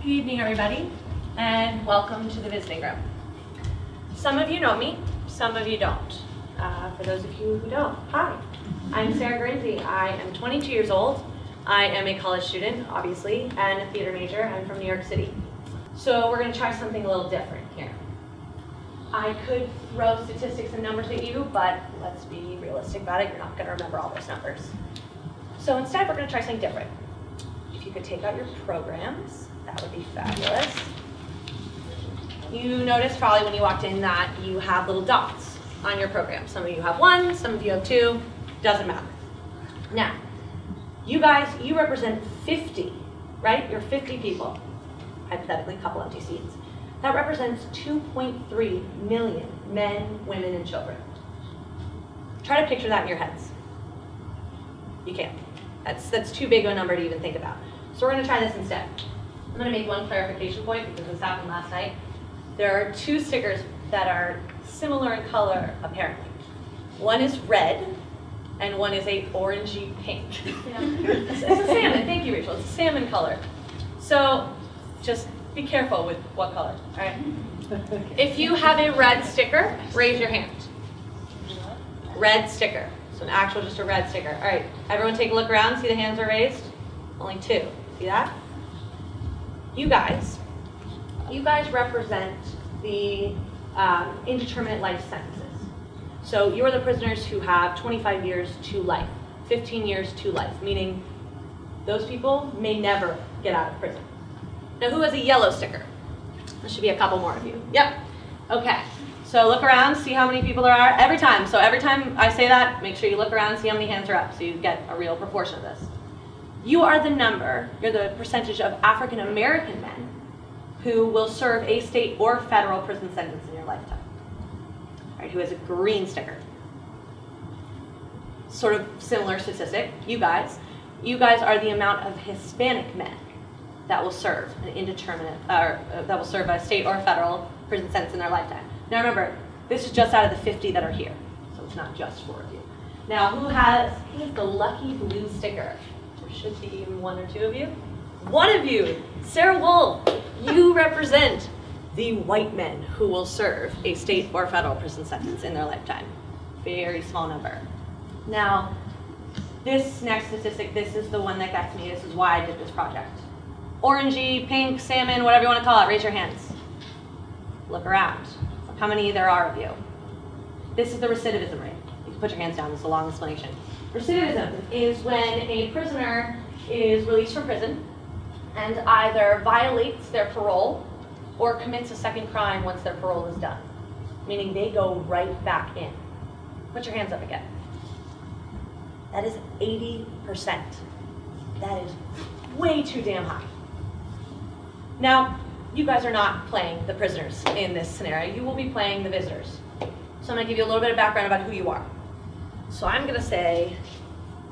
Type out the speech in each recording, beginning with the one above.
Good evening, everybody, and welcome to the visiting room. Some of you know me, some of you don't. For those of you who don't, hi, I'm Sara Guernsey. I am 22 years old. I am a college student, obviously, and a theater major. I'm from New York City. So we're going to try something a little different here. I could throw statistics and numbers at you, but let's be realistic about it. You're not going to remember all those numbers. So instead, we're going to try something different. If you could take out your programs, that would be fabulous. You noticed probably when you walked in that you have little dots on your program. Some of you have one, some of you have two, doesn't matter. Now, you guys, you represent 50, right? You're 50 people, hypothetically, a couple empty seats. That represents 2.3 million men, women, and children. Try to picture that in your heads. You can't. That's too big of a number to even think about. So we're going to try this instead. I'm going to make one clarification point because this happened last night. There are two stickers that are similar in color, apparently. One is red, and one is a orangey pink. It's a salmon. Thank you, Rachel. It's a salmon color. So just be careful with what color. All right. If you have a red sticker, raise your hand. Red sticker. So an actual, just a red sticker. All right. Everyone, take a look around. See the hands are raised. Only two. See that? You guys represent the indeterminate life sentences. So you are the prisoners who have 25 years to life, 15 years to life, meaning those people may never get out of prison. Now, who has a yellow sticker? There should be a couple more of you. Yep. Okay. So look around, see how many people there are every time. So every time I say that, make sure you look around and see how many hands are up so you get a real proportion of this. You are the number, you're the percentage of African American men who will serve a state or federal prison sentence in your lifetime. All right, who has a green sticker. Sort of similar statistic, you guys are the amount of Hispanic men that will serve an indeterminate, that will serve a state or federal prison sentence in their lifetime. Now remember, this is just out of the 50 that are here, so it's not just 4 of you. Now, who has the lucky blue sticker? There should be one or two of you. One of you, Sarah Wolf, you represent the white men who will serve a state or federal prison sentence in their lifetime. Very small number. Now, this next statistic, this is the one that gets me. This is why I did this project. Orangey, pink, salmon, whatever you want to call it, raise your hands. Look around. Look how many there are of you. This is the recidivism rate. You can put your hands down, it's a long explanation. Recidivism is when a prisoner is released from prison and either violates their parole or commits a second crime once their parole is done, meaning they go right back in. Put your hands up again. That is 80%. That is way too damn high. Now, you guys are not playing the prisoners in this scenario. You will be playing the visitors. So I'm going to give you a little bit of background about who you are. So I'm going to say,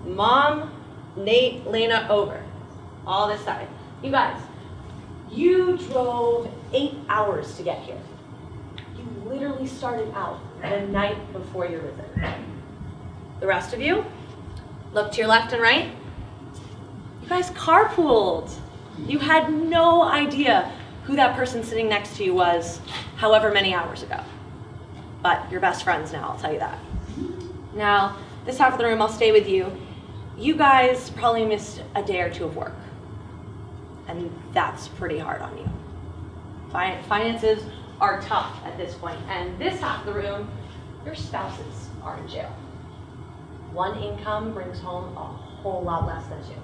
Mom, Nate, Lena, over. All this side. You guys, you drove 8 hours to get here. You literally started out the night before your visit. The rest of you, look to your left and right. You guys carpooled. You had no idea who that person sitting next to you was however many hours ago. But you're best friends now, I'll tell you that. Now, this half of the room, I'll stay with you. You guys probably missed a day or two of work. And that's pretty hard on you. Finances are tough at this point. And this half of the room, your spouses are in jail. One income brings home a whole lot less than two.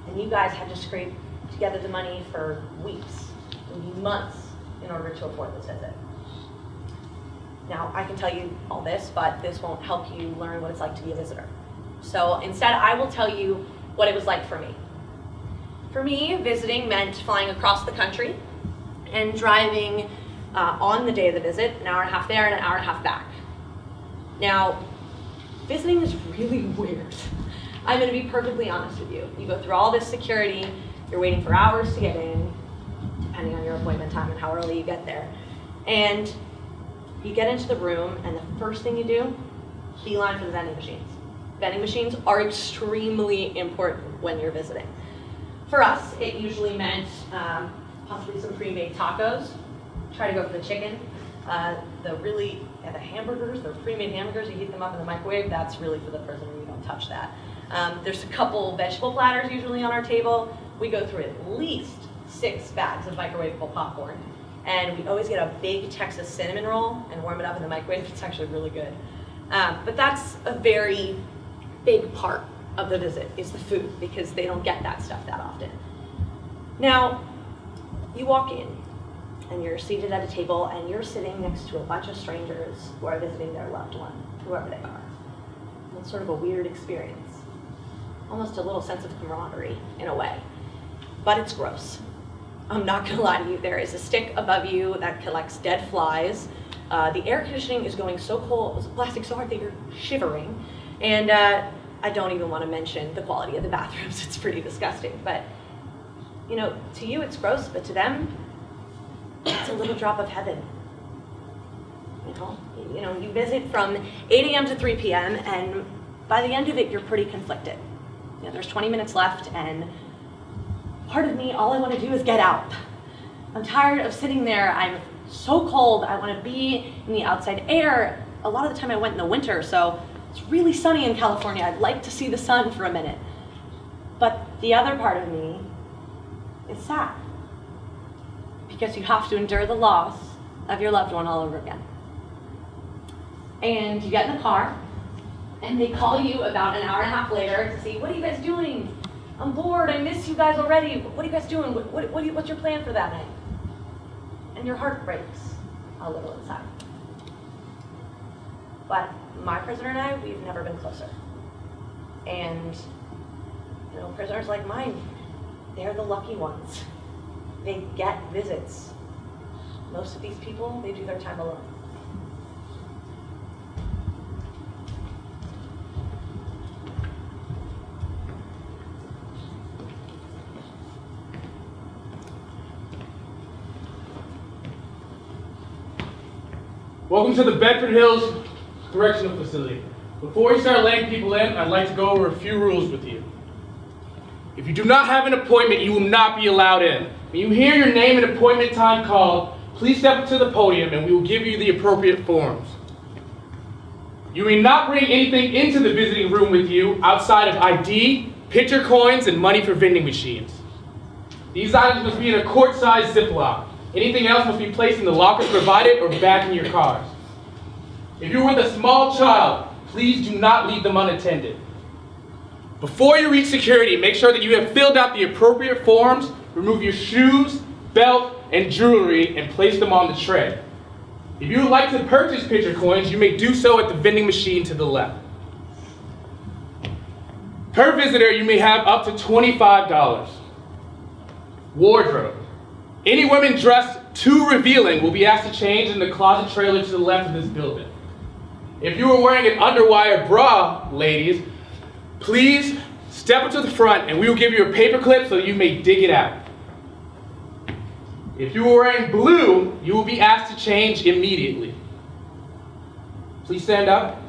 And you guys had to scrape together the money for weeks, maybe months, in order to afford this visit. Now, I can tell you all this, but this won't help you learn what it's like to be a visitor. So instead, I will tell you what it was like for me. For me, visiting meant flying across the country and driving on the day of the visit, an hour and a half there and an hour and a half back. Now, visiting is really weird. I'm going to be perfectly honest with you. You go through all this security, you're waiting for hours to get in, depending on your appointment time and how early you get there. And you get into the room, and the first thing you do, beeline for the vending machines. Vending machines are extremely important when you're visiting. For us, it usually meant possibly some pre-made tacos. Try to go for the chicken. The hamburgers, the pre-made hamburgers, you heat them up in the microwave, that's really for the person where you don't touch that. There's a couple vegetable platters usually on our table. We go through at least 6 bags of microwavable popcorn. And we always get a big Texas cinnamon roll and warm it up in the microwave. It's actually really good. But that's a very big part of the visit, is the food, because they don't get that stuff that often. Now, you walk in, and you're seated at a table, and you're sitting next to a bunch of strangers who are visiting their loved one, whoever they are. It's sort of a weird experience. Almost a little sense of camaraderie, in a way. But it's gross. I'm not gonna lie to you, there is a stick above you that collects dead flies. The air conditioning is going so cold, it's blasting so hard that you're shivering. And I don't even wanna mention the quality of the bathrooms, it's pretty disgusting. But, you know, to you it's gross, but to them, it's a little drop of heaven. You know, you visit from 8 a.m. to 3 p.m. and by the end of it, you're pretty conflicted. You know, there's 20 minutes left, and part of me, all I want to do is get out. I'm tired of sitting there. I'm so cold. I want to be in the outside air. A lot of the time I went in the winter, so it's really sunny in California. I'd like to see the sun for a minute. But the other part of me is sad, because you have to endure the loss of your loved one all over again. And you get in the car, and they call you about an hour and a half later to see, what are you guys doing? I'm bored, I miss you guys already. What are you guys doing? What's your plan for that night? And your heart breaks a little inside. But my prisoner and I, we've never been closer. And, you know, prisoners like mine, they're the lucky ones. They get visits. Most of these people, they do their time alone. Welcome to the Bedford Hills Correctional Facility. Before we start letting people in, I'd like to go over a few rules with you. If you do not have an appointment, you will not be allowed in. When you hear your name and appointment time called, please step up to the podium and we will give you the appropriate forms. You may not bring anything into the visiting room with you outside of ID, picture coins, and money for vending machines. These items must be in a quart-sized Ziploc. Anything else must be placed in the lockers provided or back in your cars. If you're with a small child, please do not leave them unattended. Before you reach security, make sure that you have filled out the appropriate forms, remove your shoes, belt, and jewelry, and place them on the tray. If you would like to purchase picture coins, you may do so at the vending machine to the left. Per visitor, you may have up to $25. Wardrobe. Any women dressed too revealing will be asked to change in the closet trailer to the left of this building. If you are wearing an underwire bra, ladies, please step up to the front and we will give you a paper clip so you may dig it out. If you are wearing blue, you will be asked to change immediately. Please stand up.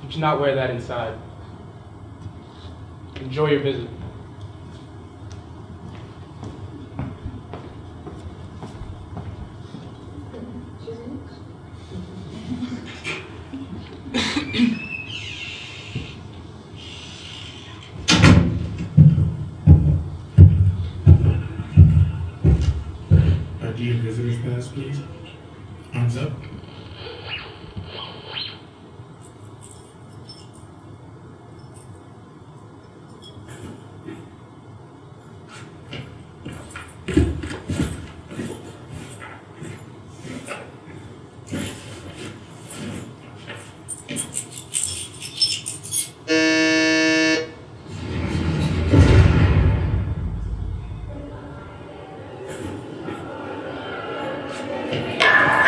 You cannot wear that inside. Enjoy your visit. Do you visitors pass, please? Arms up.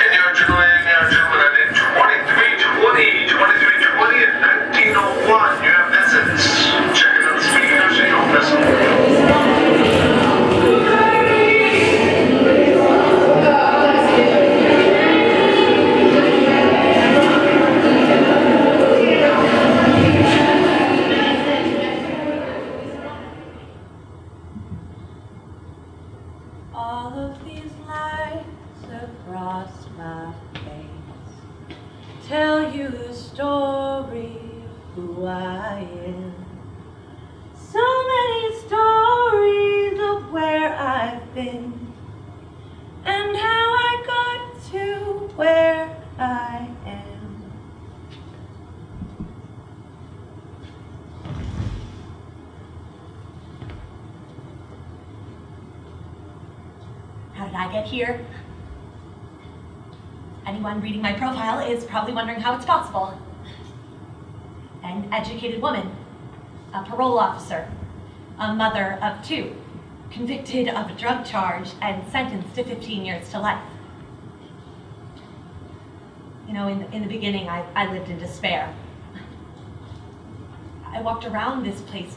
In your Julie, I did 23 across my face, tell you the story of who I am. So many stories of where I've been and how I got to where I am. How did I get here? Anyone reading my profile is probably wondering how it's possible. An educated woman, a parole officer, a mother of 2, convicted of a drug charge and sentenced to 15 years to life. You know, in the beginning, I lived in despair. I walked around this place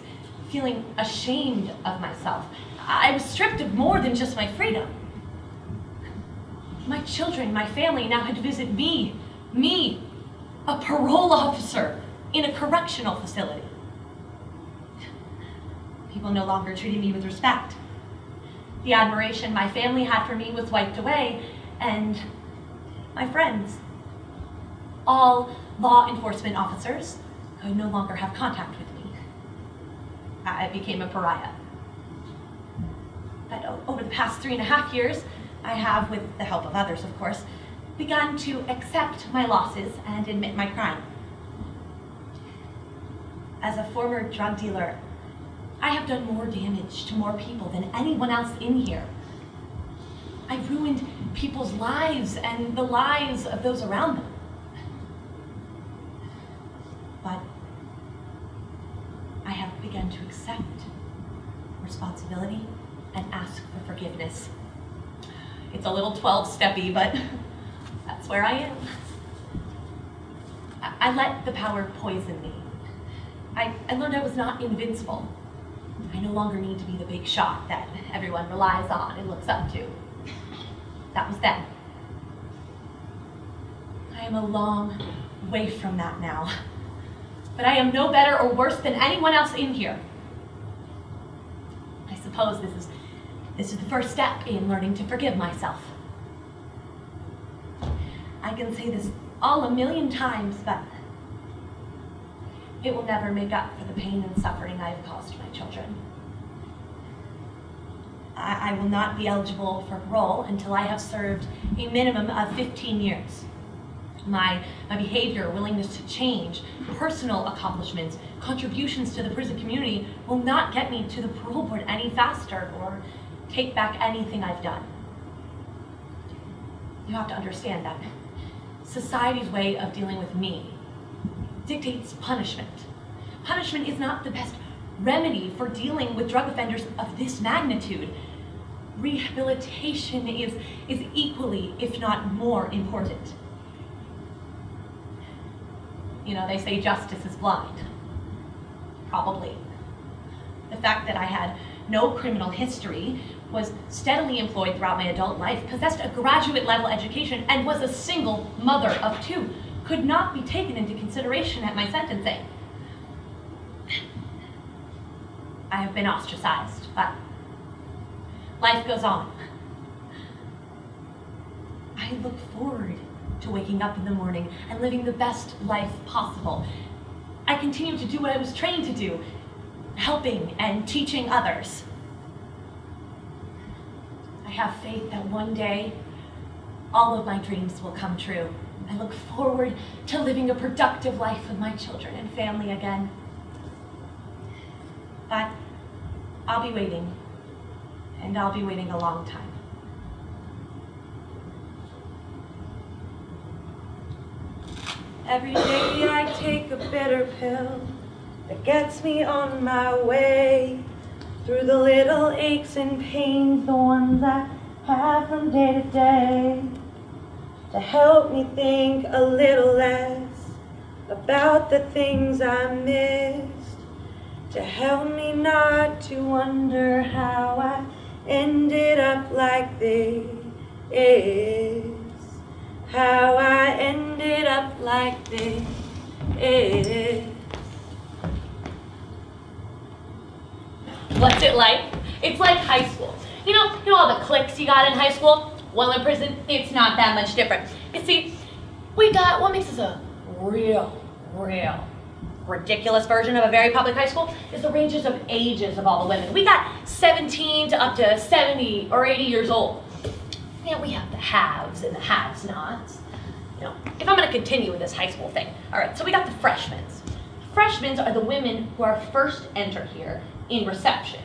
feeling ashamed of myself. I was stripped of more than just my freedom. My children, my family now had to visit me, a parole officer in a correctional facility. People no longer treated me with respect. The admiration my family had for me was wiped away, and my friends, all law enforcement officers, could no longer have contact with me. I became a pariah. But over the past 3.5 years, I have, with the help of others, of course, begun to accept my losses and admit my crime. As a former drug dealer, I have done more damage to more people than anyone else in here. I've ruined people's lives and the lives of those around them. But I have begun to accept responsibility and ask for forgiveness. It's a little 12-steppy, but that's where I am. I let the power poison me. I learned I was not invincible. I no longer need to be the big shot that everyone relies on and looks up to. That was then. I am a long way from that now. But I am no better or worse than anyone else in here. I suppose this is the first step in learning to forgive myself. I can say this all 1,000,000 times, but it will never make up for the pain and suffering I have caused my children. I will not be eligible for parole until I have served a minimum of 15 years. My behavior, willingness to change, personal accomplishments, contributions to the prison community will not get me to the parole board any faster or take back anything I've done. You have to understand that society's way of dealing with me dictates punishment. Punishment is not the best remedy for dealing with drug offenders of this magnitude. Rehabilitation is equally, if not more, important. You know, they say justice is blind. Probably. The fact that I had no criminal history, was steadily employed throughout my adult life, possessed a graduate-level education, and was a single mother of 2, could not be taken into consideration at my sentencing. I have been ostracized, but life goes on. I look forward to waking up in the morning and living the best life possible. I continue to do what I was trained to do, helping and teaching others. I have faith that one day, all of my dreams will come true. I look forward to living a productive life with my children and family again. But I'll be waiting, and I'll be waiting a long time. Every day I take a bitter pill that gets me on my way through the little aches and pains, the ones I have from day to day, to help me think a little less about the things I missed, to help me not to wonder how I ended up like this, how I ended up like this. What's it like? It's like high school. You know all the cliques you got in high school? While in prison, it's not that much different. You see, we got what makes us a real ridiculous version of a very public high school is the ranges of ages of all the women. We got 17 to up to 70 or 80 years old. Yeah, we have the haves and the have-nots. You know, if I'm going to continue with this high school thing. All right, so we got the freshmen. Freshmen are the women who are first enter here in reception.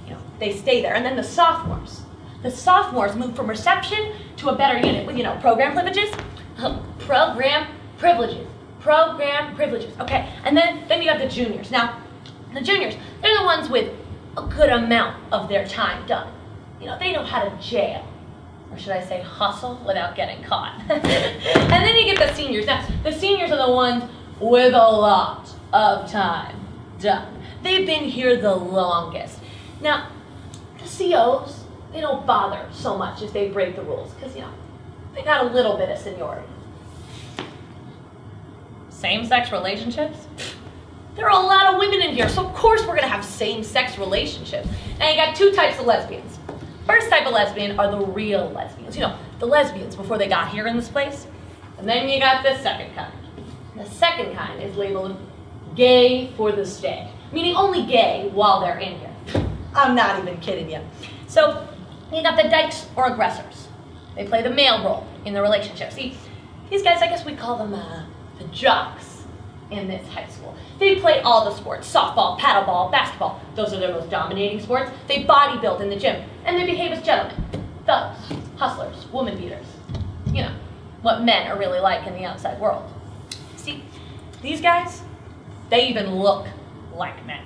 You know, they stay there. And then the sophomores. The sophomores move from reception to a better unit with, you know, program privileges. Program privileges. Okay, and then you got the juniors. Now, the juniors, they're the ones with a good amount of their time done. You know, they know how to jail. Or should I say hustle without getting caught. And then you get the seniors. Now, the seniors are the ones with a lot of time done. They've been here the longest. Now, the COs, they don't bother so much if they break the rules, because, you know, they got a little bit of seniority. Same-sex relationships? There are a lot of women in here, so of course we're gonna have same-sex relationships. Now you got two types of lesbians. First type of lesbian are the real lesbians. You know, the lesbians before they got here in this place. And then you got the second kind. The second kind is labeled gay for the stay, meaning only gay while they're in here. I'm not even kidding you. So you got the dykes or aggressors. They play the male role in the relationship. See, these guys, I guess we call them the jocks in this high school. They play all the sports, softball, paddleball, basketball. Those are their most dominating sports. They bodybuild in the gym, and they behave as gentlemen. Thugs, hustlers, woman beaters. You know, what men are really like in the outside world. See, these guys, they even look like men.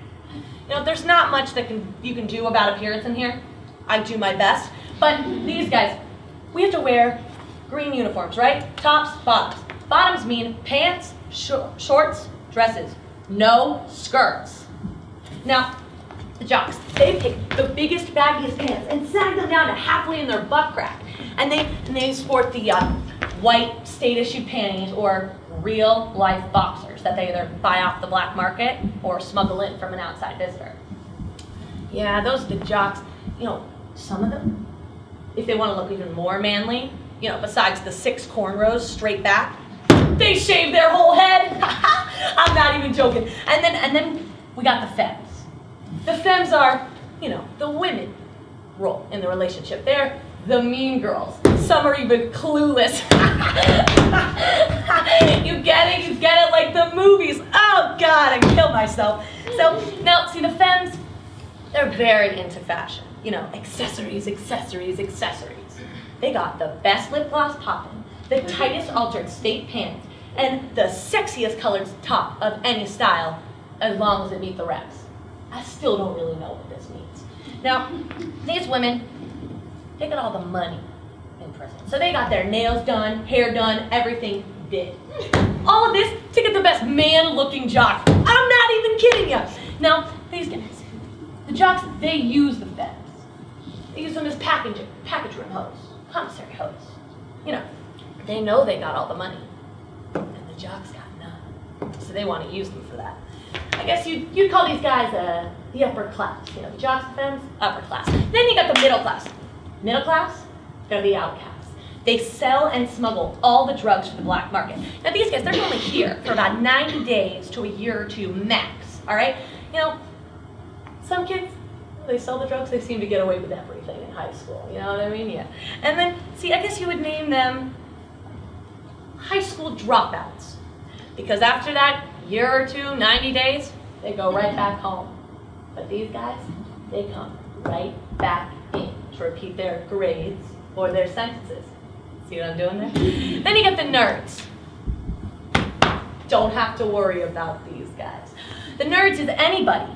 You know, there's not much that you can do about appearance in here. I do my best. But these guys, we have to wear green uniforms, right? Tops, bottoms. Bottoms mean pants, shorts, dresses. No skirts. Now, the jocks, they pick the biggest, baggiest pants and sag them down to halfway in their butt crack. And they sport the white state-issued panties or real-life boxers that they either buy off the black market or smuggle in from an outside visitor. Yeah, those are the jocks. You know, some of them, if they want to look even more manly, you know, besides the 6 cornrows straight back, they shave their whole head. I'm not even joking. And then we got the femmes. The femmes are, you know, the women role in the relationship. They're the mean girls. Some are even clueless. You get it like the movies. Oh God, I killed myself. So now, see, the femmes, they're very into fashion. You know, accessories. They got the best lip gloss poppin', the tightest altered state pants, and the sexiest colored top of any style, as long as it meets the reps. I still don't really know what this means. Now, these women, they got all the money in prison. So they got their nails done, hair done, everything did. All of this to get the best man-looking jock. I'm not even kidding you. Now, these guys, the jocks, they use the femmes. They use them as package room hoes, commissary hoes. You know, they know they got all the money, and the jocks got none. So they want to use them for that. I guess you'd call these guys the upper class. You know, the jocks and femmes, upper class. Then you got the middle class. Middle class, they're the outcasts. They sell and smuggle all the drugs for the black market. Now these guys, they're only here for about 90 days to a year or two max, all right? You know, some kids, they sell the drugs, they seem to get away with everything in high school, you know what I mean? Yeah. And then, see, I guess you would name them high school dropouts. Because after that year or two, 90 days, they go right back home. But these guys, they come right back in to repeat their grades or their sentences. See what I'm doing there? Then you get the nerds. Don't have to worry about these guys. The nerds is anybody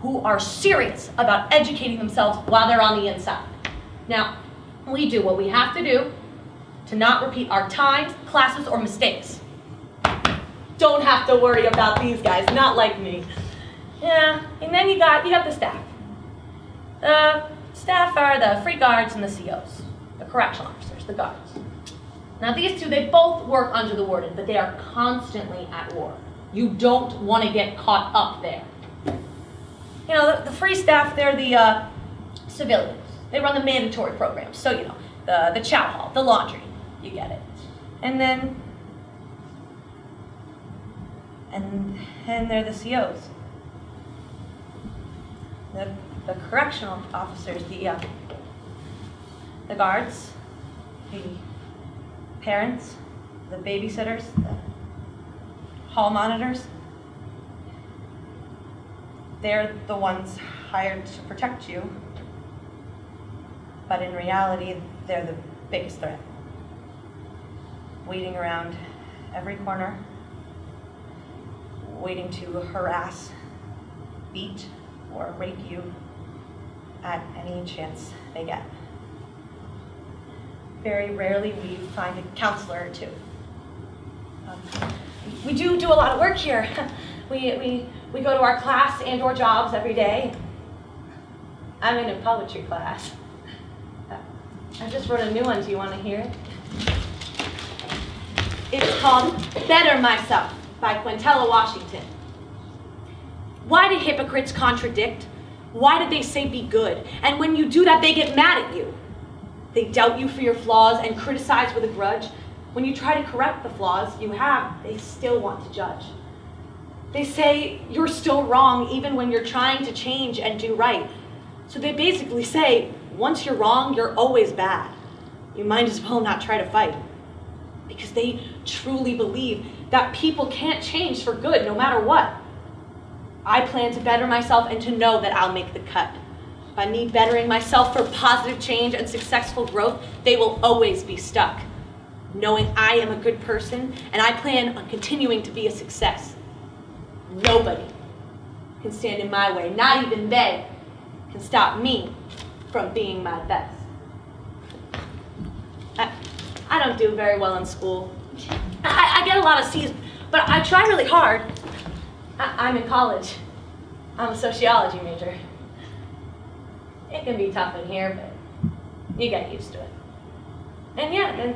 who are serious about educating themselves while they're on the inside. Now, we do what we have to do to not repeat our times, classes, or mistakes. Don't have to worry about these guys, not like me. Yeah, and then you got the staff. The staff are the free guards and the COs, the correctional officers, the guards. Now these two, they both work under the warden, but they are constantly at war. You don't want to get caught up there. You know, the free staff, they're the civilians. They run the mandatory programs. So, you know, the chow hall, the laundry. You get it. And then they're the COs. The correctional officers, the guards, the parents, the babysitters, the hall monitors. They're the ones hired to protect you, but in reality, they're the biggest threat. Waiting around every corner, waiting to harass, beat, or rape you at any chance they get. Very rarely we find a counselor or two. We do a lot of work here. We go to our class and or jobs every day. I'm in a poetry class. I just wrote a new one. Do you want to hear it? It's called Better Myself by Quintella Washington. Why do hypocrites contradict? Why did they say be good? And when you do that, they get mad at you. They doubt you for your flaws and criticize with a grudge. When you try to correct the flaws you have, they still want to judge. They say you're still wrong even when you're trying to change and do right. So they basically say, once you're wrong, you're always bad. You might as well not try to fight. Because they truly believe that people can't change for good no matter what. I plan to better myself and to know that I'll make the cut. By me bettering myself for positive change and successful growth, they will always be stuck. Knowing I am a good person and I plan on continuing to be a success. Nobody can stand in my way, not even they can stop me from being my best. I don't do very well in school. I get a lot of C's, but I try really hard. I'm in college. I'm a sociology major. It can be tough in here, but you get used to it. And yeah,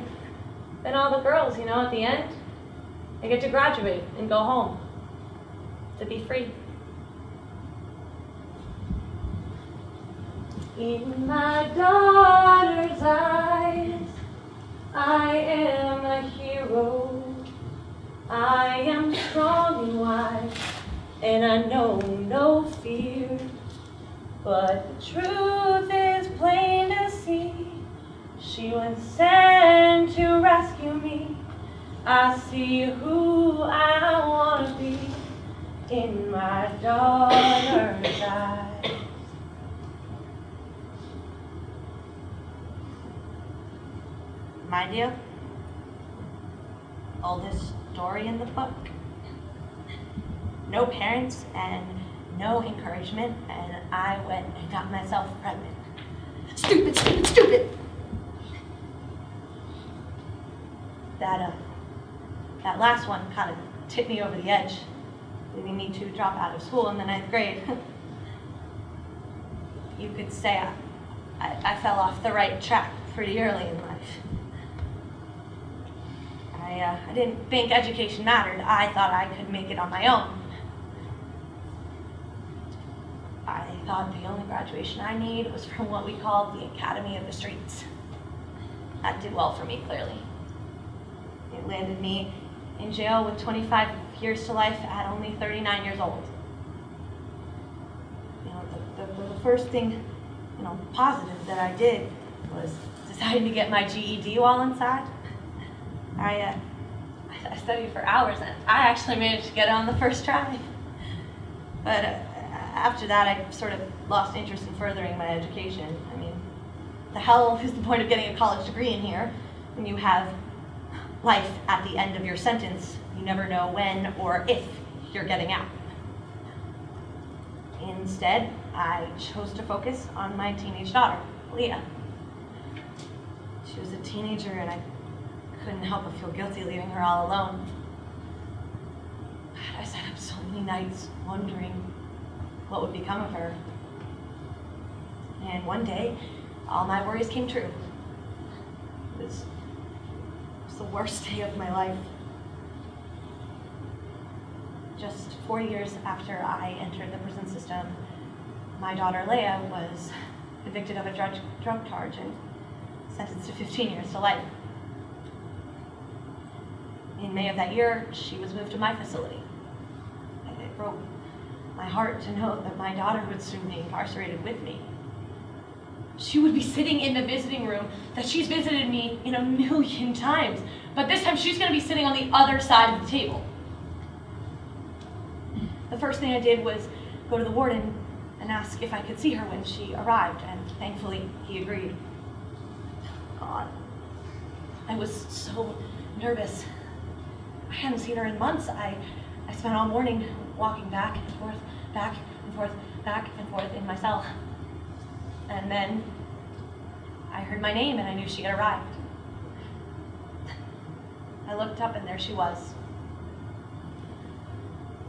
then all the girls, at the end, they get to graduate and go home to be free. In my daughter's eyes, I am a hero. I am strong and wise, and I know no fear. But the truth is plain to see. She was sent to rescue me. I see who I want to be in my daughter's eyes. My dear, oldest story in the book. No parents and no encouragement, and I went and got myself pregnant. Stupid, stupid, stupid! That last one kind of tipped me over the edge, leaving me to drop out of school in the 9th grade. You could say I fell off the right track pretty early in life. I didn't think education mattered. I thought I could make it on my own. I thought the only graduation I need was from what we called the Academy of the Streets. That did well for me, clearly. It landed me in jail with 25 years to life at only 39 years old. The first thing, positive that I did was deciding to get my GED while inside. I studied for hours, and I actually managed to get it on the first try. But after that, I sort of lost interest in furthering my education. I mean, the hell is the point of getting a college degree in here when you have life at the end of your sentence? You never know when or if you're getting out. Instead, I chose to focus on my teenage daughter, Leah. She was a teenager, and I couldn't help but feel guilty leaving her all alone. I sat up so many nights wondering what would become of her. And one day, all my worries came true. It was the worst day of my life. Just 4 years after I entered the prison system, my daughter Leah was convicted of a drug charge and sentenced to 15 years to life. In May of that year, she was moved to my facility. And it broke my heart to know that my daughter would soon be incarcerated with me. She would be sitting in the visiting room that she's visited me in 1,000,000 times, but this time she's going to be sitting on the other side of the table. The first thing I did was go to the warden and ask if I could see her when she arrived, and thankfully he agreed. God, I was so nervous. I hadn't seen her in months. I spent all morning walking back and forth, back and forth, back and forth in my cell. And then I heard my name and I knew she had arrived. I looked up and there she was.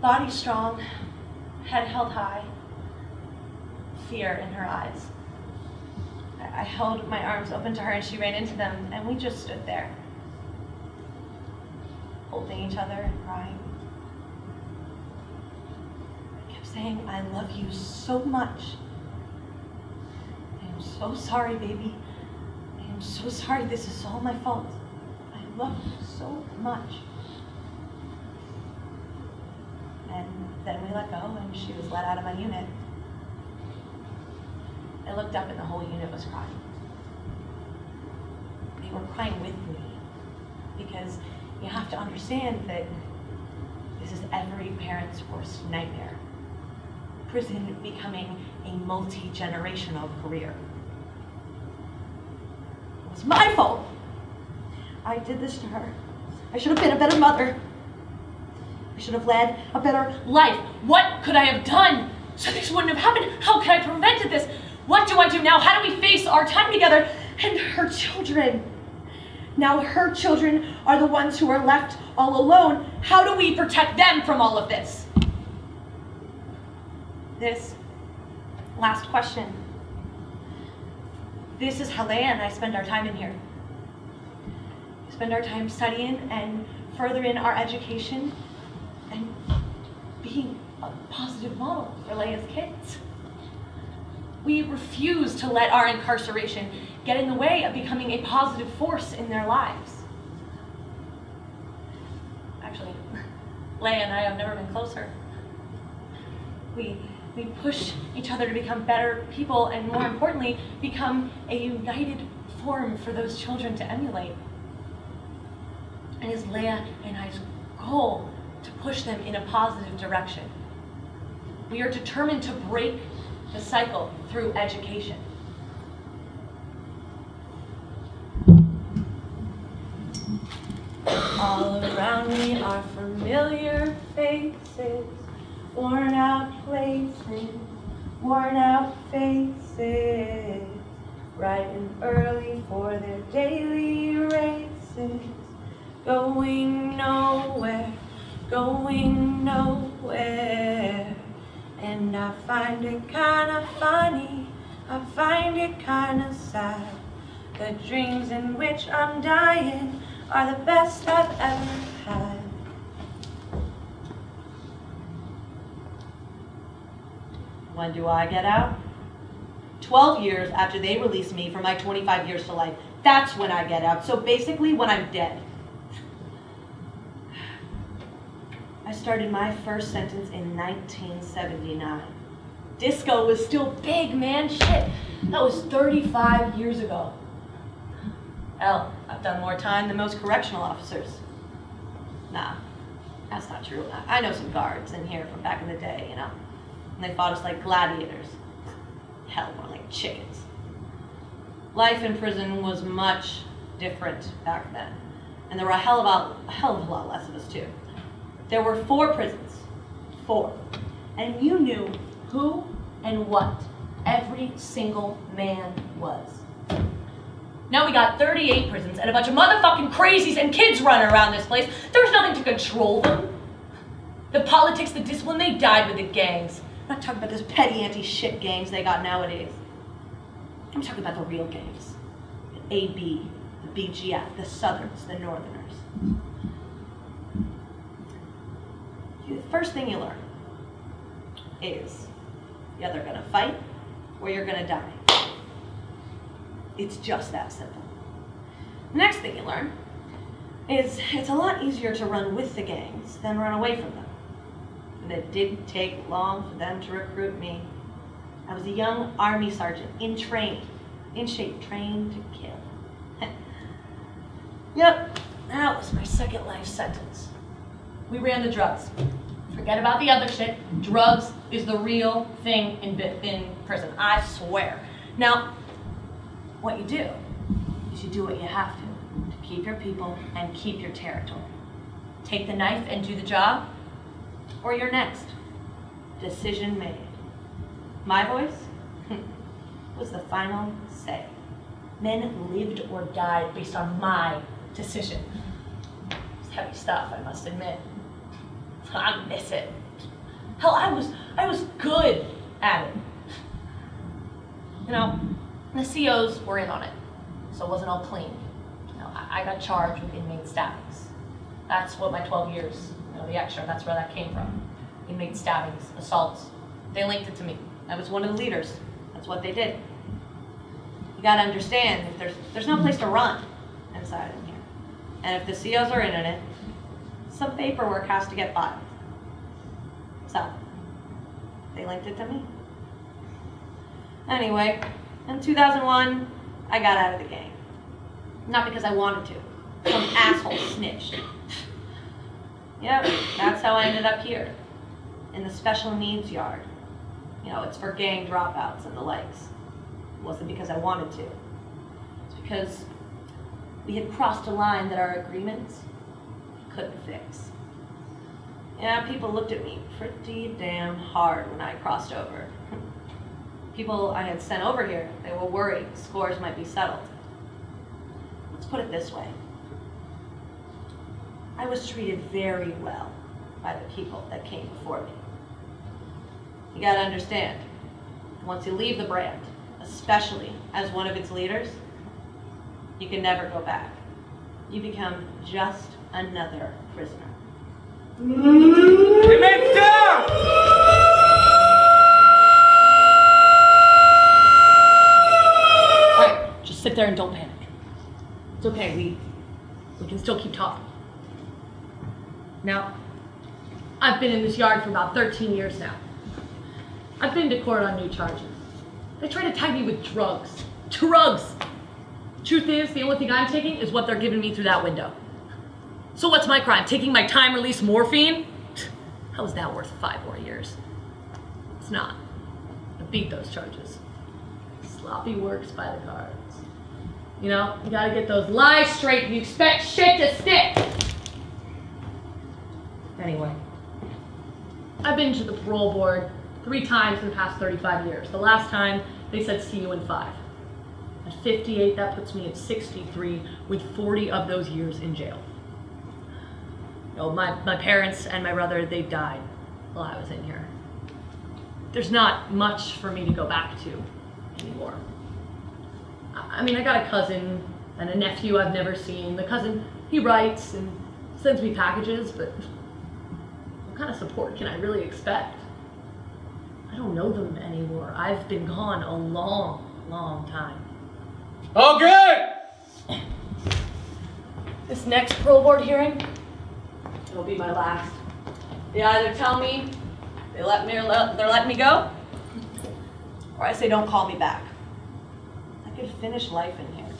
Body strong, head held high, fear in her eyes. I held my arms open to her and she ran into them, and we just stood there, holding each other and crying. I kept saying, I love you so much. I am so sorry, baby. I am so sorry. This is all my fault. I love you so much. And then we let go and she was let out of my unit. I looked up and the whole unit was crying. They were crying with me because you have to understand that this is every parent's worst nightmare. Prison becoming a multi-generational career. It was my fault. I did this to her. I should have been a better mother. I should have led a better life. What could I have done so this wouldn't have happened? How could I have prevented this? What do I do now? How do we face our time together and her children? Now her children are the ones who are left all alone. How do we protect them from all of this? This last question. This is how Leia and I spend our time in here. We spend our time studying and furthering our education and being a positive model for Leia's kids. We refuse to let our incarceration get in the way of becoming a positive force in their lives. Actually, Leia and I have never been closer. We push each other to become better people and, more importantly, become a united form for those children to emulate. It is Leia and I's goal to push them in a positive direction. We are determined to break the cycle through education. All around me are familiar faces, worn out places, worn out faces, bright and early for their daily races, going nowhere, going nowhere. And I find it kinda funny, I find it kinda sad. The dreams in which I'm dying are the best I've ever had. When do I get out? 12 years after they release me for my 25 years to life. That's when I get out. So basically when I'm dead. I started my first sentence in 1979. Disco was still big, man. Shit, that was 35 years ago. Hell, I've done more time than most correctional officers. Nah, that's not true. I know some guards in here from back in the day, you know? And they fought us like gladiators. Hell, more like chickens. Life in prison was much different back then. And there were a hell of a lot less of us too. There were 4 prisons. 4. And you knew who and what every single man was. Now we got 38 prisons and a bunch of motherfucking crazies and kids running around this place. There's nothing to control them. The politics, the discipline, they died with the gangs. I'm not talking about those petty anti-shit gangs they got nowadays. I'm talking about the real gangs. The AB, the BGF, the Southerns, the Northerners. The first thing you learn is you're either gonna fight or you're gonna die. It's just that simple. The next thing you learn is it's a lot easier to run with the gangs than run away from them. And it didn't take long for them to recruit me. I was a young army sergeant in shape, trained to kill. Yep, that was my second life sentence. We ran the drugs. Forget about the other shit. Drugs is the real thing in prison, I swear. Now, what you do is you do what you have to keep your people and keep your territory. Take the knife and do the job, or you're next. Decision made. My voice was the final say. Men lived or died based on my decision. It's heavy stuff, I must admit. I miss it. Hell, I was good at it. You know, the COs were in on it, so it wasn't all clean. You know, I got charged with inmate stabbings. That's what my 12 years, the extra, that's where that came from. Inmate stabbings, assaults. They linked it to me. I was one of the leaders. That's what they did. You gotta understand, if there's no place to run inside in here. And if the COs are in it, some paperwork has to get filed. So, they linked it to me. Anyway, in 2001, I got out of the gang. Not because I wanted to. Some asshole snitched. Yep, that's how I ended up here. In the special needs yard. It's for gang dropouts and the likes. It wasn't because I wanted to. It's because we had crossed a line that our agreements couldn't fix. Yeah, people looked at me pretty damn hard when I crossed over. People I had sent over here, they were worried scores might be settled. Let's put it this way. I was treated very well by the people that came before me. You gotta understand, once you leave the brand, especially as one of its leaders, you can never go back. You become just another prisoner. Inmates down! Alright, just sit there and don't panic. It's okay, we can still keep talking. Now, I've been in this yard for about 13 years now. I've been to court on new charges. They try to tag me with drugs. Drugs! Truth is, the only thing I'm taking is what they're giving me through that window. So what's my crime? Taking my time-release morphine? How is that worth 5 more years? It's not. I beat those charges. Sloppy works by the cards. You gotta get those lies straight and you expect shit to stick. Anyway, I've been to the parole board 3 times in the past 35 years. The last time, they said see you in 5. At 58, that puts me at 63, with 40 of those years in jail. My parents and my brother, they died while I was in here. There's not much for me to go back to anymore. I got a cousin and a nephew I've never seen. The cousin, he writes and sends me packages, but what kind of support can I really expect? I don't know them anymore. I've been gone a long, long time. All good! This next parole board hearing, it'll be my last. They either tell me they're letting me go, or I say don't call me back. I could finish life in here.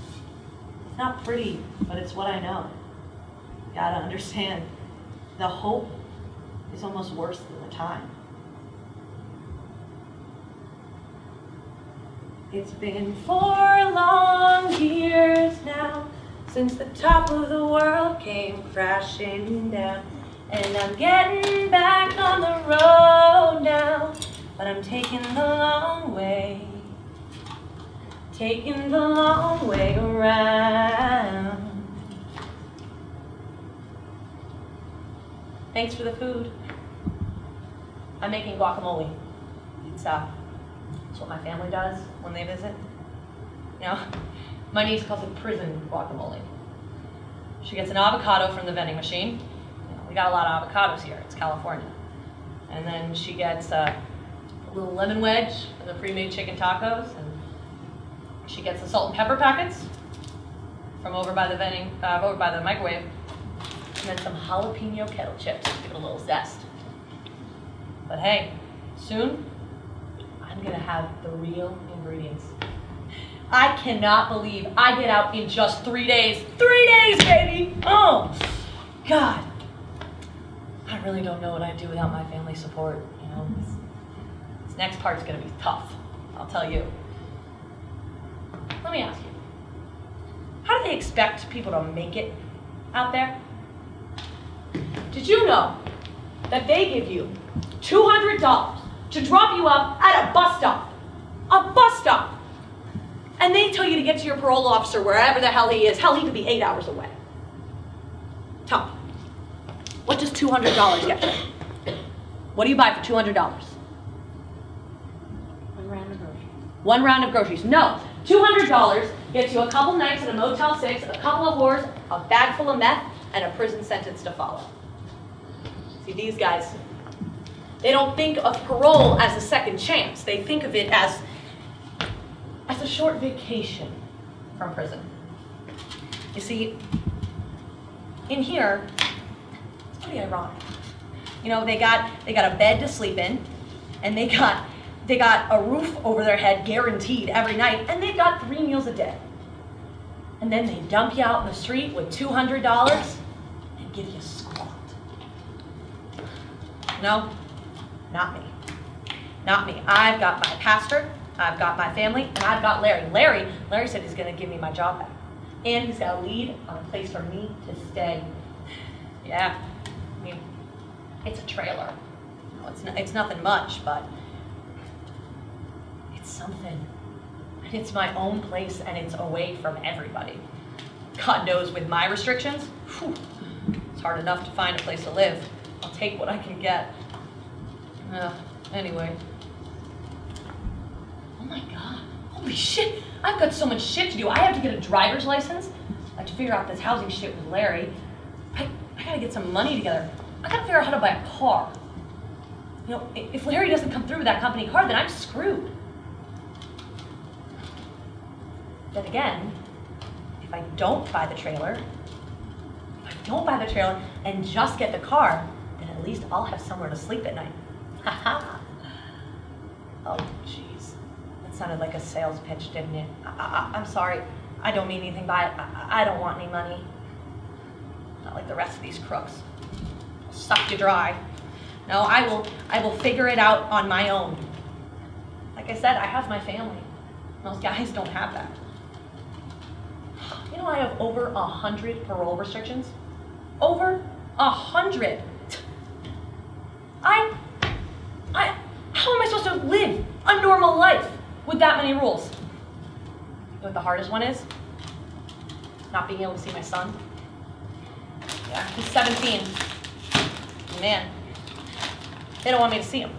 It's not pretty, but it's what I know. You gotta understand, the hope is almost worse than the time. It's been 4 long years now since the top of the world came crashing down. And I'm getting back on the road now, but I'm taking the long way around. Thanks for the food. I'm making guacamole. It's what my family does when they visit. My niece calls it prison guacamole. She gets an avocado from the vending machine. We got a lot of avocados here. It's California. And then she gets a little lemon wedge for the pre-made chicken tacos, and she gets the salt and pepper packets from over by the microwave, and then some jalapeno kettle chips to give it a little zest. But hey, soon, I'm gonna have the real ingredients. I cannot believe I get out in just 3 days. 3 days, baby! Oh, God. I really don't know what I'd do without my family support. You know, this next part's gonna be tough, I'll tell you. Let me ask you, how do they expect people to make it out there? Did you know that they give you $200 to drop you up at a bus stop? A bus stop! And they tell you to get to your parole officer wherever the hell he is. Hell, he could be 8 hours away. Tell me, what does $200 get you? What do you buy for $200? One round of groceries. One round of groceries. No, $200 gets you a couple nights at a Motel 6, a couple of whores, a bag full of meth, and a prison sentence to follow. See, these guys, they don't think of parole as a second chance. They think of it as a short vacation from prison. You see, in here, it's pretty ironic. You know, they got a bed to sleep in, and they got a roof over their head guaranteed every night, and they've got 3 meals a day. And then they dump you out in the street with $200 and give you squat. No, not me. Not me. I've got my pastor, I've got my family, and I've got Larry. Larry said he's gonna give me my job back. And he's got a lead on a place for me to stay. Yeah, I mean, it's a trailer. No, it's nothing much, but it's something. And it's my own place, and it's away from everybody. God knows, with my restrictions, whew, it's hard enough to find a place to live. I'll take what I can get. Anyway. Oh my God, holy shit. I've got so much shit to do. I have to get a driver's license. I have to figure out this housing shit with Larry. I gotta get some money together. I gotta figure out how to buy a car. You know, if Larry doesn't come through with that company car, then I'm screwed. Then again, if I don't buy the trailer and just get the car, then at least I'll have somewhere to sleep at night. Haha. Oh, jeez. That sounded like a sales pitch, didn't it? I'm sorry. I don't mean anything by it. I don't want any money. Not like the rest of these crooks. I'll suck you dry. No, I will figure it out on my own. Like I said, I have my family. Most guys don't have that. You know, I have over 100 parole restrictions. Over 100. How am I supposed to live a normal life with that many rules? You know what the hardest one is? Not being able to see my son. Yeah, he's 17. Man, they don't want me to see him.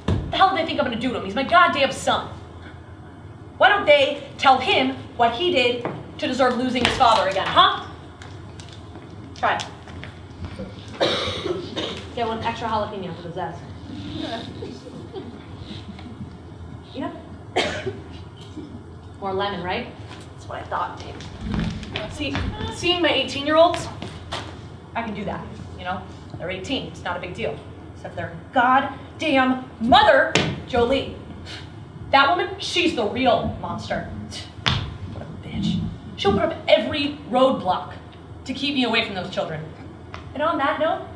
What the hell do they think I'm gonna do to him? He's my goddamn son. Why don't they tell him what he did to deserve losing his father again, huh? Try it. Get one extra jalapeno for the zest. You know? More lemon, right? That's what I thought, babe. See, seeing my 18-year-olds, I can do that, you know? They're 18, it's not a big deal. Except for their goddamn mother, Jolie. That woman, she's the real monster. What a bitch. She'll put up every roadblock to keep me away from those children. And on that note,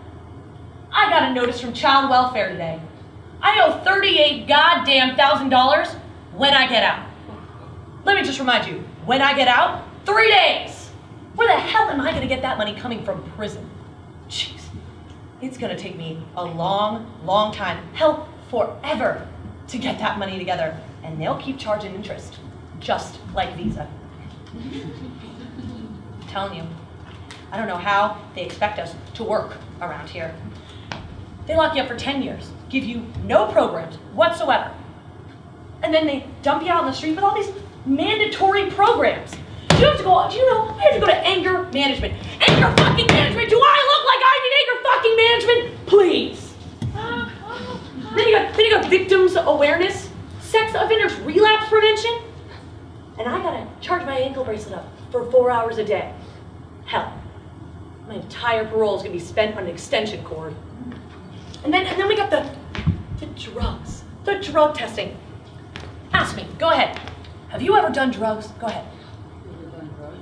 I got a notice from Child Welfare today. I owe $38 goddamn $1,000 when I get out. Let me just remind you, when I get out, 3 days. Where the hell am I gonna get that money coming from prison? Jeez, it's gonna take me a long, long time, hell, forever, to get that money together. And they'll keep charging interest, just like Visa. I'm telling you, I don't know how they expect us to work around here. They lock you up for 10 years, give you no programs whatsoever. And then they dump you out on the street with all these mandatory programs. You have to go, do you know, I have to go to anger management. Anger fucking management? Do I look like I need anger fucking management? Please. Then you got victims awareness, sex offenders relapse prevention, and I gotta charge my ankle bracelet up for 4 hours a day. Hell, my entire parole is gonna be spent on an extension cord. And then we got the drugs, the drug testing. Ask me, go ahead. Have you ever done drugs? Go ahead.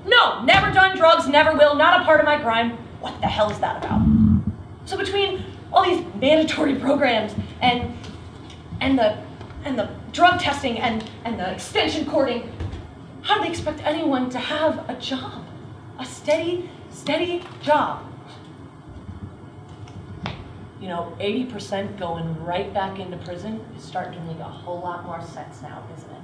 No, never done drugs, never will, not a part of my crime. What the hell is that about? So between all these mandatory programs and the drug testing and the extension cording, how do they expect anyone to have a job? A steady job? 80% going right back into prison is starting to make a whole lot more sense now, isn't it?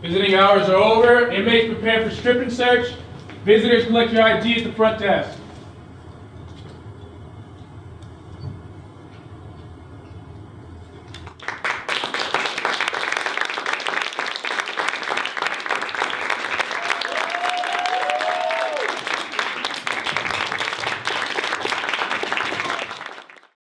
Visiting hours are over. Inmates prepare for strip and search. Visitors collect your ID at the front desk.